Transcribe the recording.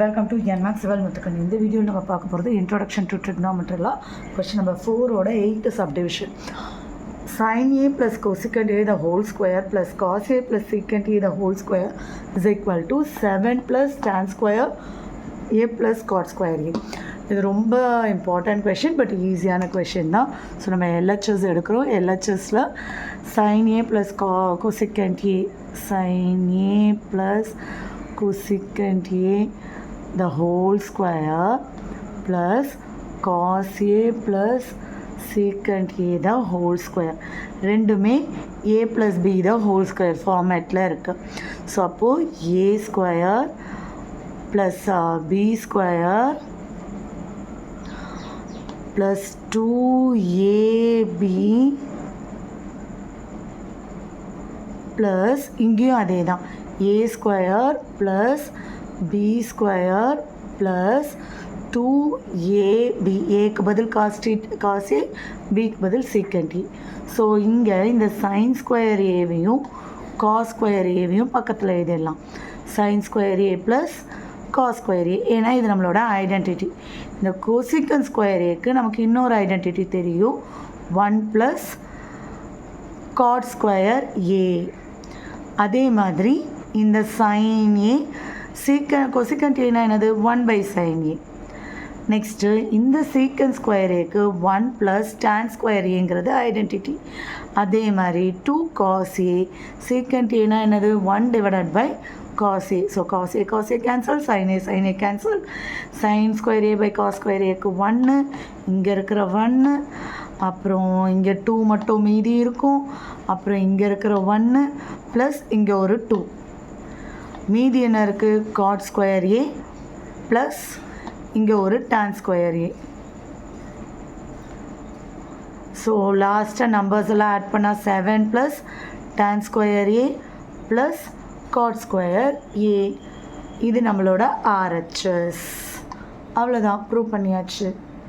Welcome to என்மேக்ஸ் சிவல்முத்துக்கன். இந்த வீடியோவில் நம்ம பார்க்க போகிறது இன்ட்ரோடக்ஷன் டு ட்ரிக்னாமெட்ரி லா. கொஸ்டின் நம்பர் 4ஓட 8th subdivision. sin a plus cosecant a the whole square plus cos a plus secant a the whole square is equal to 7 plus tan square a plus cot square a. இது ரொம்ப important question, but ஈஸியான question தான். So நம்ம LHS எடுக்கிறோம். எல்ஹெச்எஸில் sin a plus cosecant a, sin a plus cosecant a the whole square plus cos a plus secant a the whole square ரெண்டுமே a plus b the whole square ஃபார்மேட்டில் இருக்குது. So அப்போது a square plus b square plus 2ab plus இங்கேயும் அதே தான் a square plus b square plus 2ab, ஏக்கு பதில் cos a, bக்கு பதில் secant a. ஸோ இங்கே இந்த sin square aவையும் cos square aவையும் பக்கத்தில் எழுதிடலாம். sin square a plus cos square a, ஏன்னா இது நம்மளோட ஐடென்டிட்டி. இந்த cosecant square aக்கு நமக்கு இன்னொரு ஐடென்டிட்டி தெரியும், 1 plus cot square a. அதே மாதிரி இந்த sin a cosecant a என்னது 1 by sin a. நெக்ஸ்ட்டு இந்த secant square aக்கு 1 plus tan square aங்கிறது ஐடென்டிட்டி. அதே மாதிரி 2 cos a secant a என்னது 1 divided by cos a. So cos a cancel, sin a cancel. sin square a by cos square aக்கு 1, இங்கே இருக்கிற 1, அப்புறம் இங்கே 2 மட்டும் மீதி இருக்கும், அப்புறம் இங்கே இருக்கிற 1 ப்ளஸ் இங்கே ஒரு 2, மீதி என்ன இருக்குது cot square a ப்ளஸ் இங்கே ஒரு tan square a. ஸோ லாஸ்ட்டாக நம்பர்ஸ் எல்லாம் ஆட் பண்ணால் 7 plus tan square a plus cot square a. இது நம்மளோட RHS. அவ்வளோதான், ப்ரூவ் பண்ணியாச்சு.